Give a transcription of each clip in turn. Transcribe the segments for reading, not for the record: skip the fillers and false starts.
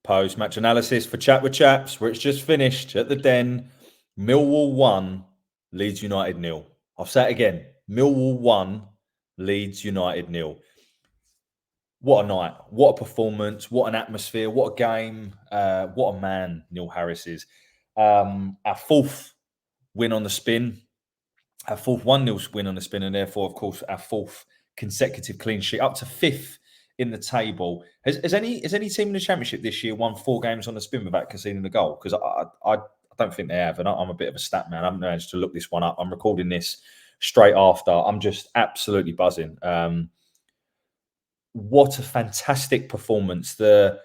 Post-match analysis for Chat with Chaps, where it's just finished at the Den. Millwall 1, Leeds United 0. I'll say it again. Millwall 1, Leeds United 0. What a night. What a performance. What an atmosphere. What a game. What a man Neil Harris is. Our fourth win on the spin. Our fourth 1-0 win on the spin, and therefore, of course, our fourth consecutive clean sheet, up to fifth in the table. Has any team in the Championship this year won 4 games on the spin without conceding a goal? Because I don't think they have, and I'm a bit of a stat man. I haven't managed to look this one up. I'm recording this straight after. I'm just absolutely buzzing. What a fantastic performance. The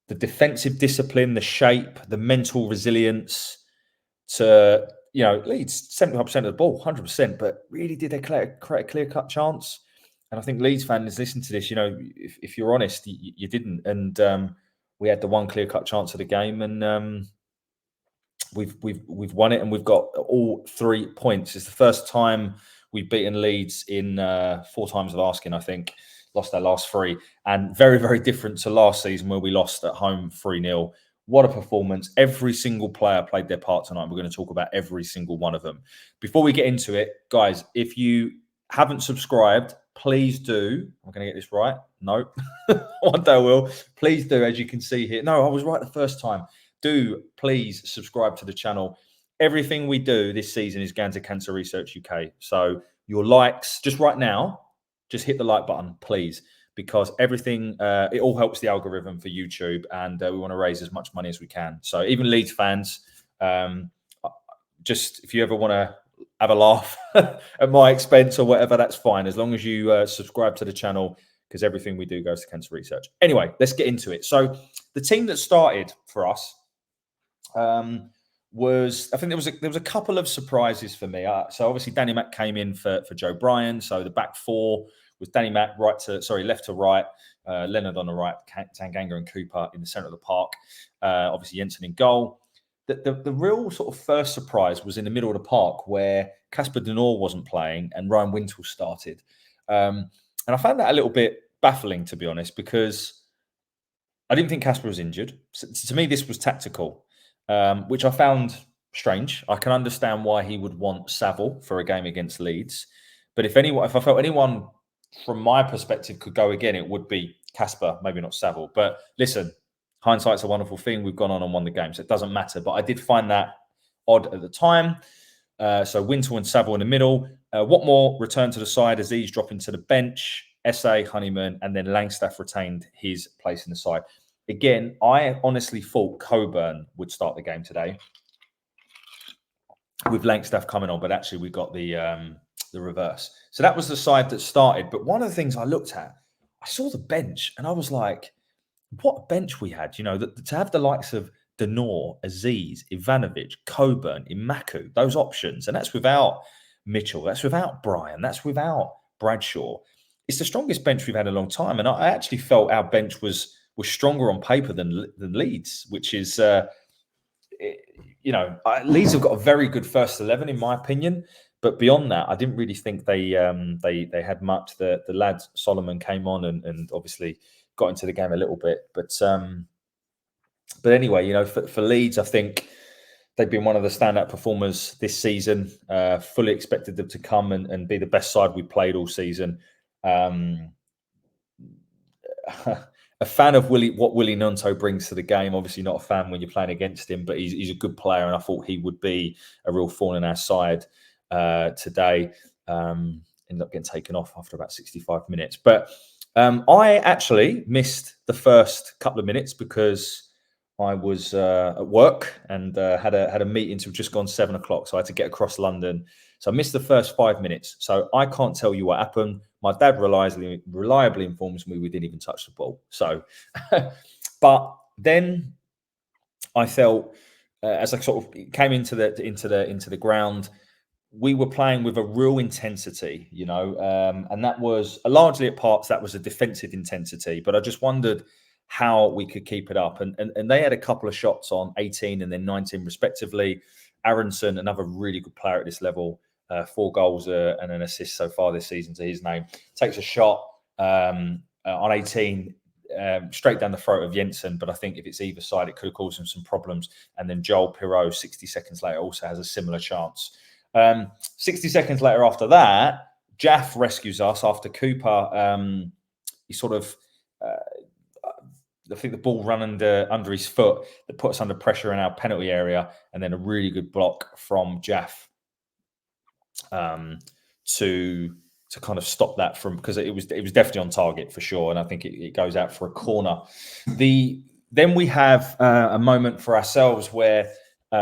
defensive discipline, the shape, the mental resilience to, Leeds, 75% of the ball, 100%, but really did they create a clear-cut chance? And I think Leeds fans listen to this, if you're honest, you didn't. And we had the one clear-cut chance of the game, and we've won it, and we've got all 3 points. It's the first time we've beaten Leeds in 4 times of asking, I think. Lost our last 3, and very, very different to last season where we lost at home 3-0. What a performance. Every single player played their part tonight. We're going to talk about every single one of them. Before we get into it, guys, if you haven't subscribed, please do. I'm going to get this right. No, one day I will. Please do, as you can see here. No, I was right the first time. Do please subscribe to the channel. Everything we do this season is going to Cancer Research UK. So your likes, just right now, just hit the like button, please, because everything, it all helps the algorithm for YouTube, and we want to raise as much money as we can. So even Leeds fans, just if you ever want to have a laugh at my expense or whatever, that's fine, as long as you subscribe to the channel, because everything we do goes to Cancer Research. Anyway, let's get into it. So the team that started for us was, I think there was a couple of surprises for me. So obviously Danny Mack came in for Joe Bryan. So the back 4 was Danny Mack left to right, Leonard on the right, Tanganga and Cooper in the centre of the park. Obviously Jensen in goal. The real sort of first surprise was in the middle of the park, where Casper De Norre wasn't playing and Ryan Wintle started. And I found that a little bit baffling, to be honest, because I didn't think Casper was injured. So, to me, this was tactical, which I found strange. I can understand why he would want Saville for a game against Leeds. But if I felt anyone from my perspective could go again, it would be Casper, maybe not Saville. But listen, hindsight's a wonderful thing. We've gone on and won the game, so it doesn't matter. But I did find that odd at the time. So Wintle and Saville in the middle. Watmore returned to the side, Aziz dropping to the bench, SA, Honeyman, and then Langstaff retained his place in the side. Again, I honestly thought Coburn would start the game today with Langstaff coming on, but actually we got the reverse. So that was the side that started. But one of the things I looked at, I saw the bench, and I was like, what a bench we had. To have the likes of De Norre, Aziz, Ivanovic, Coburn, Imaku, those options, and that's without Mitchell, that's without Bryan, that's without Bradshaw. It's the strongest bench we've had in a long time, and I actually felt our bench was stronger on paper than Leeds, which is, Leeds have got a very good first 11 in my opinion, but beyond that, I didn't really think they had much. The lad Solomon came on and obviously got into the game a little bit, but anyway, for Leeds, I think they've been one of the standout performers this season. Fully expected them to come and be the best side we played all season. A fan of what Willie Gnonto brings to the game. Obviously not a fan when you're playing against him, but he's a good player, and I thought he would be a real thorn in our side today. Ended up getting taken off after about 65 minutes. But I actually missed the first couple of minutes because I was at work and had a meeting till just gone 7 o'clock. So I had to get across London. So I missed the first 5 minutes. So I can't tell you what happened. My dad reliably informs me we didn't even touch the ball. So, but then I felt as I sort of came into the ground, we were playing with a real intensity, and that was largely at parts that was a defensive intensity. But I just wondered how we could keep it up. And they had a couple of shots on 18 and then 19 respectively. Aronson, another really good player at this level, 4 goals and an assist so far this season to his name, takes a shot on 18. straight down the throat of Jensen. But I think if it's either side, it could have caused him some problems. And then Joel Pirot, 60 seconds later, also has a similar chance. 60 seconds later after that, Jaff rescues us after Cooper. He sort of, I think the ball ran under his foot that put us under pressure in our penalty area, and then a really good block from Jaff to kind of stop that from, because it was definitely on target for sure, and I think it goes out for a corner. Then we have a moment for ourselves where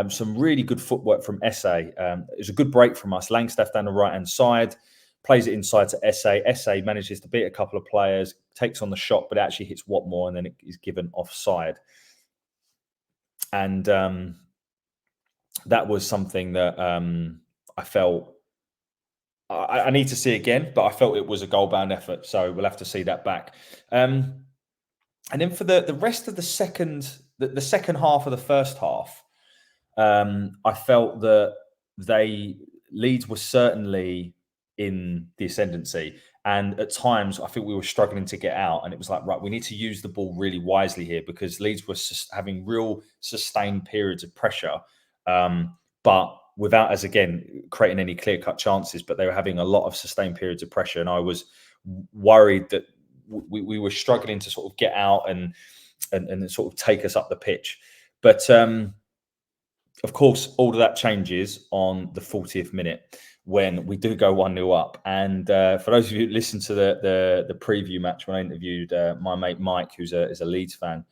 some really good footwork from SA. It was a good break from us. Langstaff down the right hand side, plays it inside to SA. SA manages to beat a couple of players, takes on the shot, but it actually hits Watmore, and then it is given offside. And that was something that I felt I need to see again, but I felt it was a goal-bound effort, so we'll have to see that back. And then for the rest of the second half of the first half, I felt that Leeds were certainly in the ascendancy, and at times I think we were struggling to get out, and it was like, right, we need to use the ball really wisely here, because Leeds were having real sustained periods of pressure, but without us, again, creating any clear-cut chances, but they were having a lot of sustained periods of pressure, and I was worried that we were struggling to sort of get out and sort of take us up the pitch. But of course, all of that changes on the 40th minute when we do go 1-0 up. And for those of you who listened to the preview match when I interviewed my mate Mike, who's a Leeds fan,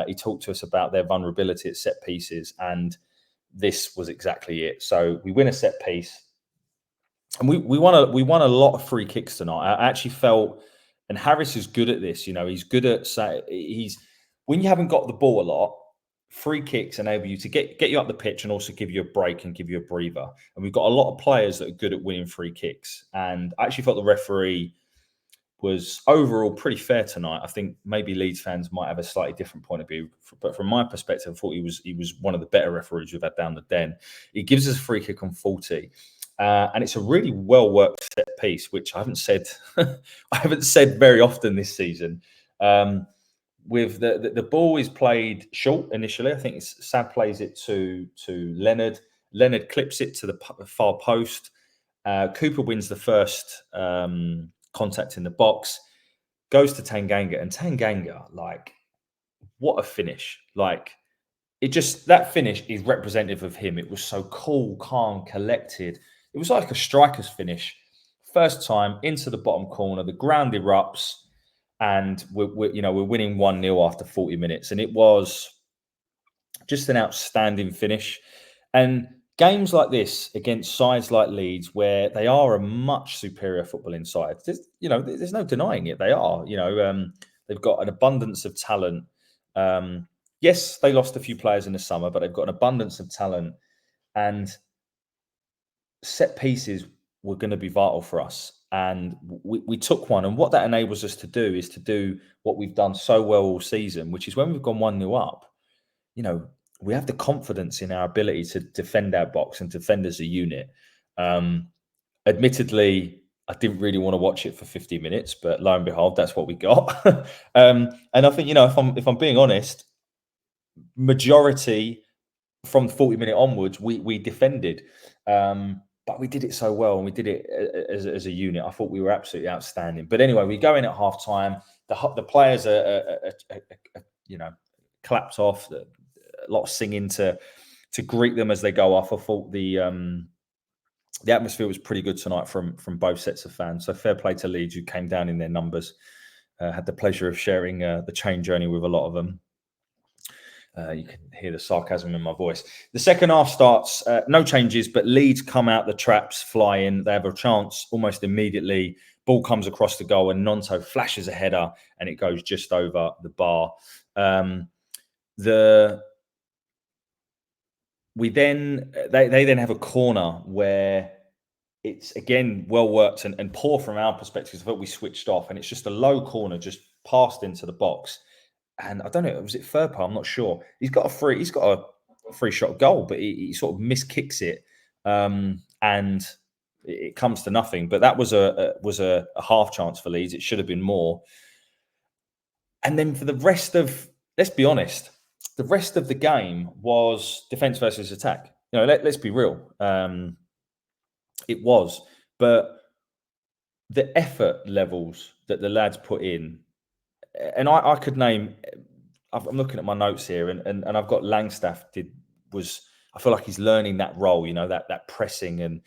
he talked to us about their vulnerability at set pieces, and this was exactly it. So we win a set piece, and we won a lot of free kicks tonight. I actually felt, and Harris is good at this. You know, he's good at when you haven't got the ball a lot, free kicks enable you to get you up the pitch and also give you a break and give you a breather. And we've got a lot of players that are good at winning free kicks. And I actually felt the referee was overall pretty fair tonight. I think maybe Leeds fans might have a slightly different point of view, but from my perspective, I thought he was one of the better referees we've had down the Den. He gives us a free kick on 40, and it's a really well worked set piece, which I haven't said very often this season. With the ball is played short initially. I think Sad plays it to Leonard. Leonard clips it to the far post. Cooper wins the first contact in the box, goes to Tanganga, and Tanganga, like, what a finish. Like, that finish is representative of him. It was so cool, calm, collected. It was like a striker's finish. First time into the bottom corner, the ground erupts, and we're winning 1-0 after 40 minutes. And it was just an outstanding finish. And games like this against sides like Leeds, where they are a much superior footballing side, there's no denying it. They are, they've got an abundance of talent. Yes, they lost a few players in the summer, but they've got an abundance of talent, and set pieces were going to be vital for us. And we took one. And what that enables us to do is to do what we've done so well all season, which is when we've gone 1-0 up, we have the confidence in our ability to defend our box and defend as a unit. Admittedly, I didn't really want to watch it for 50 minutes, but lo and behold, that's what we got. And I think, if I'm being honest, majority from 40-minute onwards, we defended. But we did it so well, and we did it as a unit. I thought we were absolutely outstanding. But anyway, we go in at half time. The players are clapped off. A lot of singing to greet them as they go off. I thought the atmosphere was pretty good tonight from both sets of fans. So fair play to Leeds, who came down in their numbers. Had the pleasure of sharing the train journey with a lot of them. You can hear the sarcasm in my voice. The second half starts, no changes, but Leeds come out the traps flying. They have a chance almost immediately. Ball comes across the goal, and Nonto flashes a header, and it goes just over the bar. They then have a corner where it's again well worked and poor from our perspective. I thought we switched off, and it's just a low corner just passed into the box. And I don't know, was it Furpo? I'm not sure. He's got a free shot goal, but he sort of miskicks it, and it comes to nothing. But that was a half chance for Leeds. It should have been more. And then for the rest of, let's be honest, the rest of the game was defense versus attack. Let's be real. It was, but the effort levels that the lads put in, and I could name. I'm looking at my notes here, and I've got Langstaff I feel like he's learning that role. That pressing and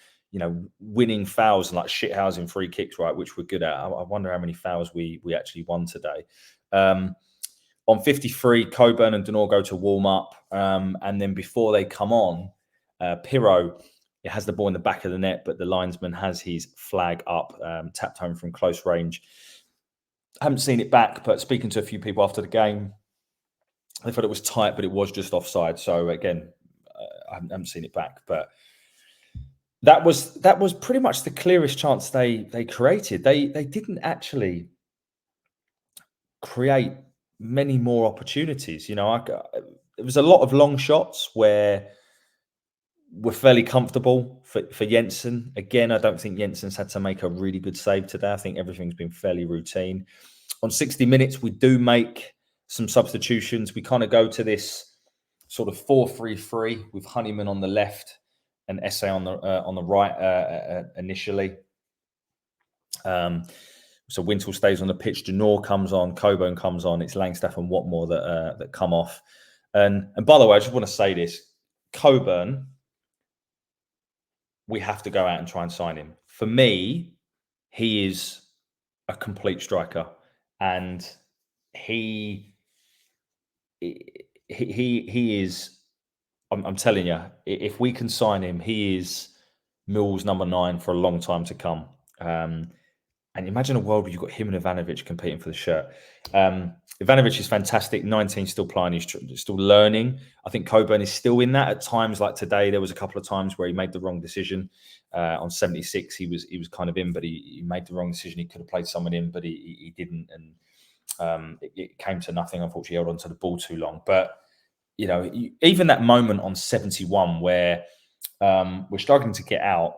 winning fouls and like shithousing free kicks, right? Which we're good at. I wonder how many fouls we actually won today. On 53, Coburn and Denor go to warm up, and then before they come on, Pirro. It has the ball in the back of the net, but the linesman has his flag up, tapped home from close range. I haven't seen it back, but speaking to a few people after the game, they thought it was tight, but it was just offside. So again, I haven't seen it back, but that was pretty much the clearest chance they created. They didn't actually create many more opportunities. There was a lot of long shots where we're fairly comfortable for Jensen. Again, I don't think Jensen's had to make a really good save today. I think everything's been fairly routine. On 60 minutes, we do make some substitutions. We kind of go to this sort of 4-3-3 with Honeyman on the left and Esse on the right initially. So Wintle stays on the pitch. Denor comes on. Coburn comes on. It's Langstaff and Watmore that come off. And by the way, I just want to say this. Coburn, we have to go out and try and sign him. For me, he is a complete striker, and he is. I'm telling you, if we can sign him, he is Millwall's number 9 for a long time to come. And imagine a world where you've got him and Ivanovic competing for the shirt. Ivanovic is fantastic. 19, still playing. He's still learning. I think Coburn is still in that. At times like today, there was a couple of times where he made the wrong decision. On 76, he was kind of in, but he made the wrong decision. He could have played someone in, but he didn't. And it came to nothing. Unfortunately, he held onto the ball too long. But, even that moment on 71 where we're struggling to get out,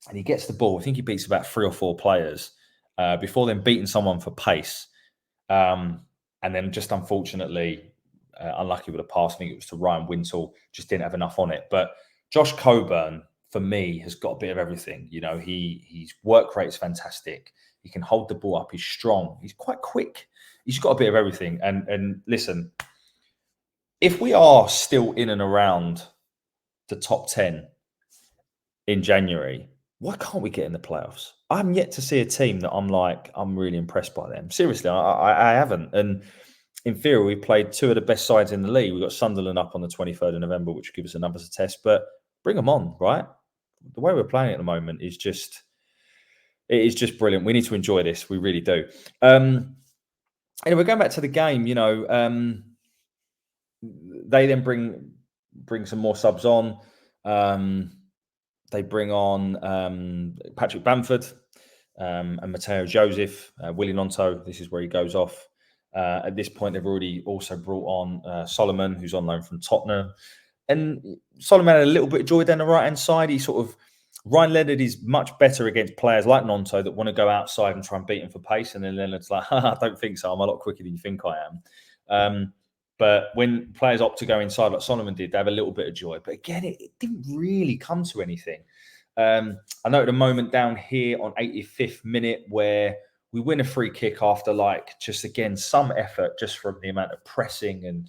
and he gets the ball. I think he beats about 3 or 4 players before then beating someone for pace. And then just unfortunately, unlucky with a pass. I think it was to Ryan Wintle, just didn't have enough on it. But Josh Coburn, for me, has got a bit of everything. His work rate is fantastic. He can hold the ball up. He's strong. He's quite quick. He's got a bit of everything. And listen, if we are still in and around the top 10 in January, why can't we get in the playoffs? I'm yet to see a team that I'm really impressed by them. Seriously, I haven't. And in theory, we played 2 of the best sides in the league. We've got Sunderland up on the 23rd of November, which will give us a numbers test. But bring them on, right? The way we're playing at the moment is just brilliant. We need to enjoy this. We really do. Anyway, going back to the game, they then bring some more subs on. They bring on Patrick Bamford and Matteo Joseph, Willy Nonto. This is where he goes off. At this point, they've already also brought on Solomon, who's on loan from Tottenham. And Solomon had a little bit of joy down the right-hand side. Ryan Leonard is much better against players like Nonto that want to go outside and try and beat him for pace. And then Leonard's like, I don't think so. I'm a lot quicker than you think I am. But when players opt to go inside like Solomon did, they have a little bit of joy. But again, it didn't really come to anything. I noted a moment down here on 85th minute where we win a free kick after just again, some effort just from the amount of pressing and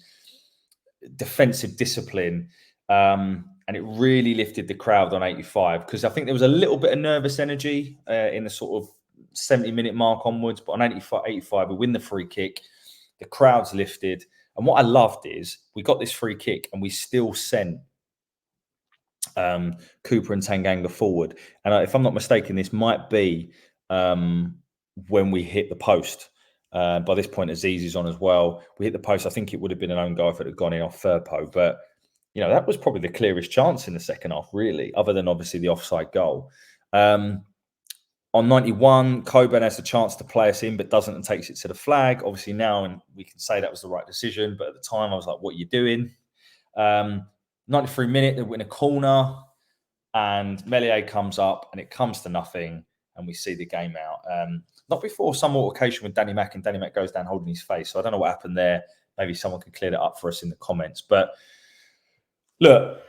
defensive discipline. And it really lifted the crowd on 85 because I think there was a little bit of nervous energy in the sort of 70-minute mark onwards. But on 85, we win the free kick. The crowd's lifted. And what I loved is we got this free kick and we still sent Cooper and Tanganga forward. And if I'm not mistaken, this might be when we hit the post. By this point, Aziz is on as well. We hit the post. I think it would have been an own goal if it had gone in off Firpo. But, that was probably the clearest chance in the second half, really, other than obviously the offside goal. On 91, Coburn has the chance to play us in, but doesn't and takes it to the flag. Obviously now, and we can say that was the right decision. But at the time, I was like, what are you doing? 93 minute, they win a corner and Melier comes up and it comes to nothing and we see the game out. not before some altercation with Danny Mack, and Danny Mack goes down holding his face. So I don't know what happened there. Maybe someone can clear that up for us in the comments. But look,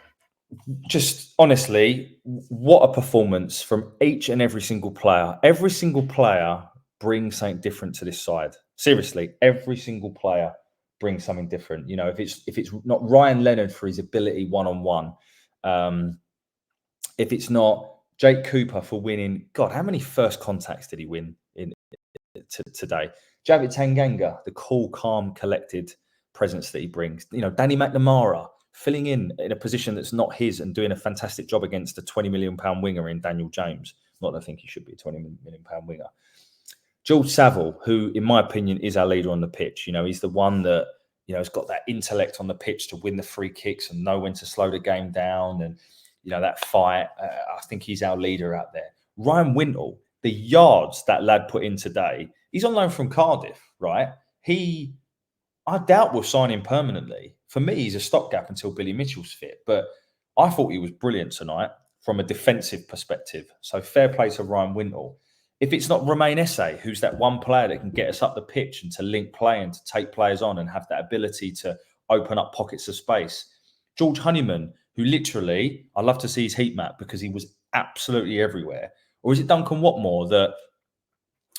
just honestly, what a performance from each and every single player. Every single player brings something different to this side. Seriously, every single player brings something different. You know, if it's not Ryan Leonard for his ability one-on-one, if it's not Jake Cooper for winning, God, how many first contacts did he win in today? Javid Tanganga, the cool, calm, collected presence that he brings. You know, Danny McNamara filling in a position that's not his and doing a fantastic job against a £20 million winger in Daniel James. Not that I think he should be a £20 million winger. George Saville, who, in my opinion, is our leader on the pitch. You know, he's the one that, you know, has got that intellect on the pitch to win the free kicks and know when to slow the game down. And, you know, that fight, I think he's our leader out there. Ryan Wintle, the yards that lad put in today, he's on loan from Cardiff, right? I doubt we'll sign him permanently. For me, he's a stopgap until Billy Mitchell's fit. But I thought he was brilliant tonight from a defensive perspective. So fair play to Ryan Wintle. If it's not Romain Esse, who's that one player that can get us up the pitch and to link play and to take players on and have that ability to open up pockets of space. George Honeyman, who literally, I love to see his heat map because he was absolutely everywhere. Or is it Duncan Watmore that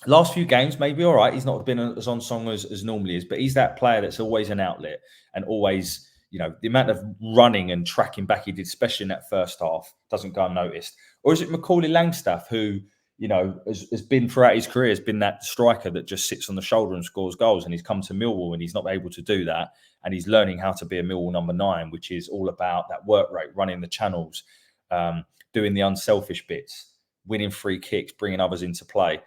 last few games, maybe all right, he's not been as on song as normally is, but he's that player that's always an outlet and always, you know, the amount of running and tracking back he did, especially in that first half, doesn't go unnoticed. Or is it Macaulay Langstaff, who, you know, has been throughout his career, has been that striker that just sits on the shoulder and scores goals, and he's come to Millwall and he's not able to do that, and he's learning how to be a Millwall number 9, which is all about that work rate, running the channels, doing the unselfish bits, winning free kicks, bringing others into play.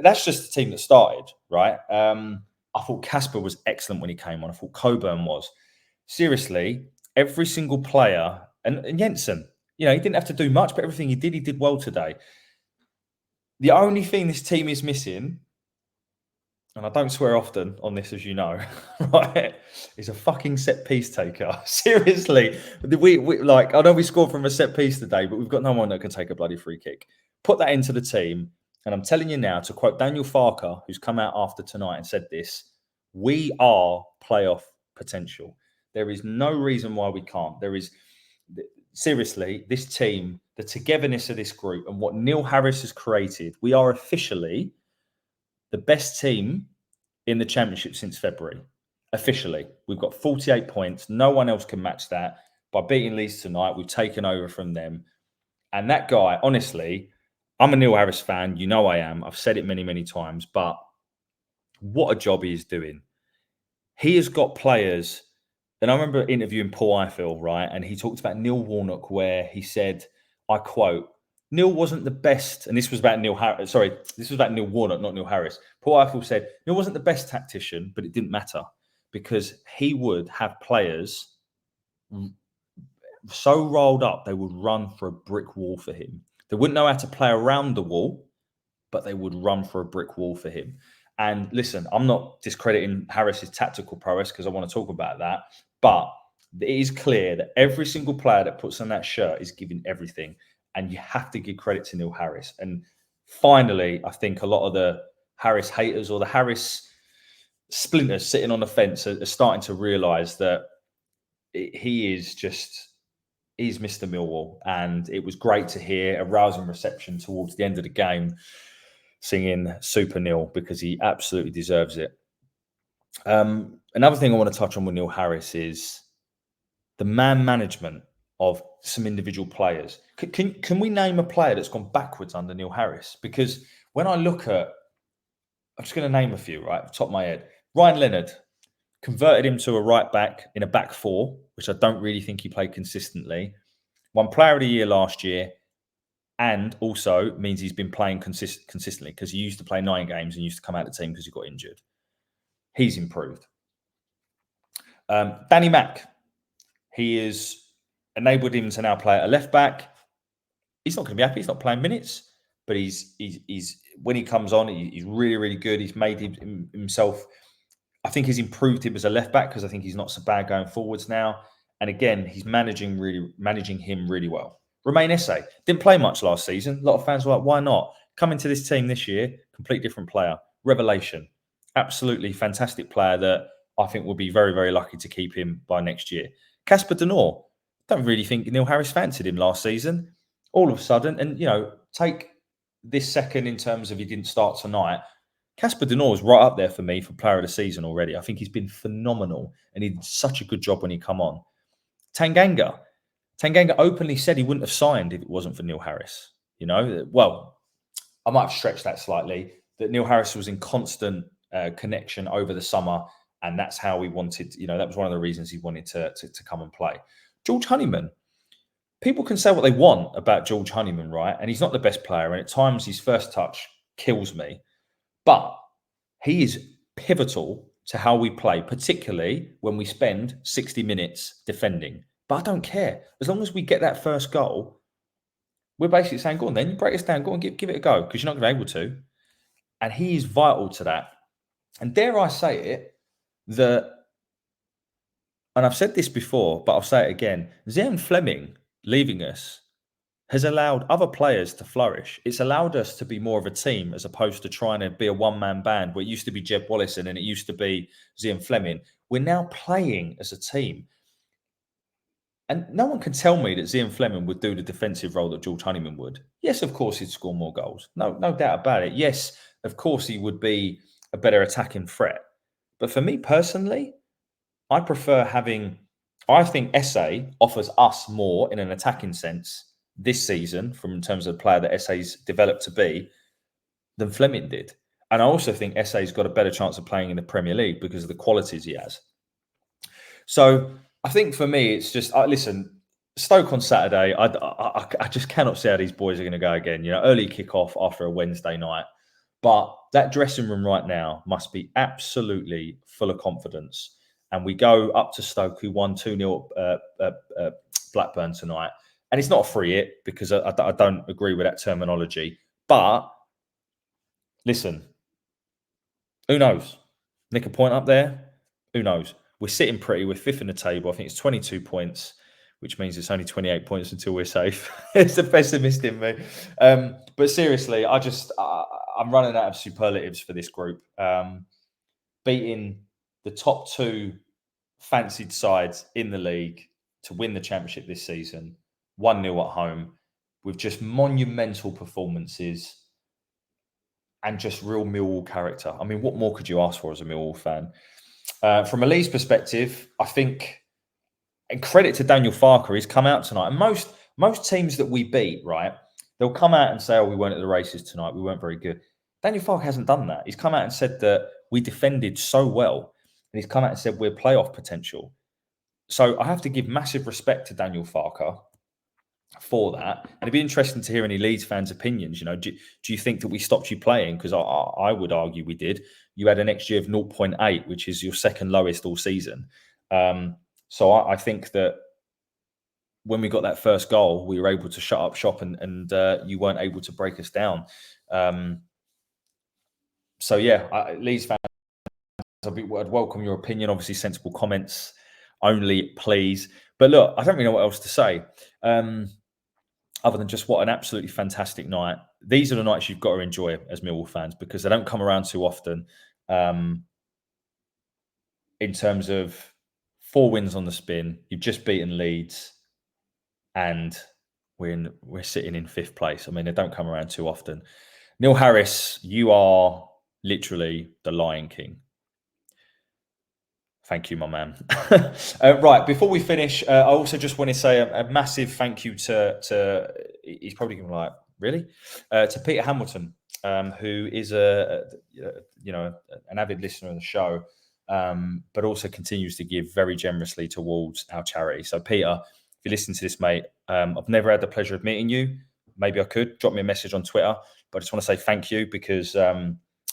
That's just the team that started, right? I thought Casper was excellent when he came on. I thought Coburn was. Seriously, every single player, and Jensen, you know, he didn't have to do much, but everything he did well today. The only thing this team is missing, and I don't swear often on this, as you know, right, is a fucking set piece taker. Seriously, we like, I know we scored from a set piece today, but we've got no one that can take a bloody free kick. Put that into the team. And I'm telling you now, to quote Daniel Farker, who's come out after tonight and said this, we are playoff potential. There is no reason why we can't. There is, seriously, this team, the togetherness of this group and what Neil Harris has created, we are officially the best team in the championship since February. Officially. We've got 48 points. No one else can match that. By beating Leeds tonight, we've taken over from them. And that guy, honestly, I'm a Neil Harris fan. You know I am. I've said it many, many times. But what a job he is doing. He has got players. And I remember interviewing Paul Ifill, right? And he talked about Neil Warnock, where he said, I quote, Neil wasn't the best. And this was about Neil Harris. Sorry, this was about Neil Warnock, not Neil Harris. Paul Ifill said, Neil wasn't the best tactician, but it didn't matter because he would have players so rolled up, they would run for a brick wall for him. They wouldn't know how to play around the wall, but they would run for a brick wall for him. And listen, I'm not discrediting Harris's tactical prowess because I want to talk about that. But it is clear that every single player that puts on that shirt is giving everything. And you have to give credit to Neil Harris. And finally, I think a lot of the Harris haters or the Harris splinters sitting on the fence are starting to realise that he's Mr. Millwall. And it was great to hear a rousing reception towards the end of the game singing Super Neil because he absolutely deserves it. Another thing I want to touch on with Neil Harris is the man management of some individual players. Can we name a player that's gone backwards under Neil Harris? Because when I look at, I'm just going to name a few, right, off the top of my head. Ryan Leonard, converted him to a right back in a back four, which I don't really think he played consistently. Won Player of the Year last year, and also means he's been playing consistently because he used to play 9 games and used to come out of the team because he got injured. He's improved. Danny Mack, he has enabled him to now play at a left back. He's not going to be happy. He's not playing minutes, but he's when he comes on, he's really, really good. He's made himself. I think he's improved him as a left back because I think he's not so bad going forwards now. And again, he's managing him really well. Romain Esse didn't play much last season. A lot of fans were like, why not? Come into this team this year, complete different player. Revelation. Absolutely fantastic player that I think we'll be very, very lucky to keep him by next year. Casper De Norre. Don't really think Neil Harris fancied him last season. All of a sudden, and take this second in terms of he didn't start tonight. Casper De Norre is right up there for me for player of the season already. I think he's been phenomenal and he did such a good job when he come on. Tanganga openly said he wouldn't have signed if it wasn't for Neil Harris. Well, I might have stretched that slightly, that Neil Harris was in constant connection over the summer, and that's how we wanted, that was one of the reasons he wanted to come and play. George Honeyman. People can say what they want about George Honeyman, right? And he's not the best player, and at times his first touch kills me. But he is pivotal to how we play, particularly when we spend 60 minutes defending. But I don't care. As long as we get that first goal, we're basically saying, go on then, break us down, go on, give it a go, because you're not going to be able to. And he is vital to that. And dare I say it, and I've said this before, but I'll say it again, Zian Fleming leaving us has allowed other players to flourish. It's allowed us to be more of a team as opposed to trying to be a one-man band where it used to be Jeb Wallison and it used to be Zian Fleming. We're now playing as a team. And no one can tell me that Zian Fleming would do the defensive role that George Honeyman would. Yes, of course, he'd score more goals. No doubt about it. Yes, of course, he would be a better attacking threat. But for me personally, I prefer I think Esse offers us more in an attacking sense this season in terms of the player that Esse's developed to be than Fleming did. And I also think Esse's got a better chance of playing in the Premier League because of the qualities he has. So I think for me, it's just, listen, Stoke on Saturday, I just cannot see how these boys are going to go again. Early kickoff after a Wednesday night. But that dressing room right now must be absolutely full of confidence. And we go up to Stoke, who won 2-0 Blackburn tonight. And it's not a free hit because I don't agree with that terminology. But listen, who knows? Nick a point up there? Who knows? We're sitting pretty. We're fifth in the table. I think it's 22 points, which means it's only 28 points until we're safe. It's the pessimist in me. But seriously, I'm running out of superlatives for this group. Beating the top two fancied sides in the league to win the championship this season, 1-0 at home, with just monumental performances and just real Millwall character. I mean, what more could you ask for as a Millwall fan? From a Leeds perspective, I think, and credit to Daniel Farke, he's come out tonight. And most teams that we beat, right, they'll come out and say, oh, we weren't at the races tonight, we weren't very good. Daniel Farke hasn't done that. He's come out and said that we defended so well. And he's come out and said we're playoff potential. So I have to give massive respect to Daniel Farke for that. And it'd be interesting to hear any Leeds fans' opinions. Do you think that we stopped you playing? Because I would argue we did. You had an XG of 0.8, which is your second lowest all season. So I think that when we got that first goal, we were able to shut up shop and you weren't able to break us down. So yeah, Leeds fans, I'd welcome your opinion. Obviously, sensible comments only, please. But look, I don't really know what else to say. Other than just what an absolutely fantastic night. These are the nights you've got to enjoy as Millwall fans because they don't come around too often. In terms of 4 wins on the spin, you've just beaten Leeds, and we're sitting in 5th place. I mean, they don't come around too often. Neil Harris, you are literally the Lion King. Thank you, my man. Right, before we finish, I also just want to say a massive thank you to he's probably going to be like, really? To Peter Hamilton, who is an avid listener of the show, but also continues to give very generously towards our charity. So, Peter, if you listen to this, mate, I've never had the pleasure of meeting you. Maybe I could. Drop me a message on Twitter. But I just want to say thank you because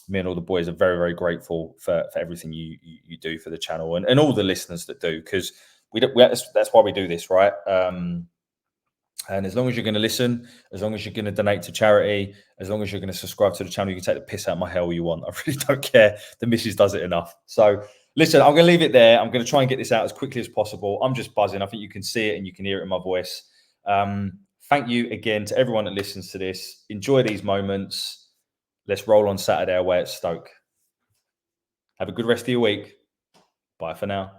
me and all the boys are very, very grateful for everything you do for the channel and all the listeners that do, because that's why we do this, right? And as long as you're going to listen, as long as you're going to donate to charity, as long as you're going to subscribe to the channel, you can take the piss out of my hair all you want. I really don't care. The missus does it enough. So listen, I'm going to leave it there. I'm going to try and get this out as quickly as possible. I'm just buzzing. I think you can see it and you can hear it in my voice. Thank you again to everyone that listens to this. Enjoy these moments. Let's roll on Saturday away at Stoke. Have a good rest of your week. Bye for now.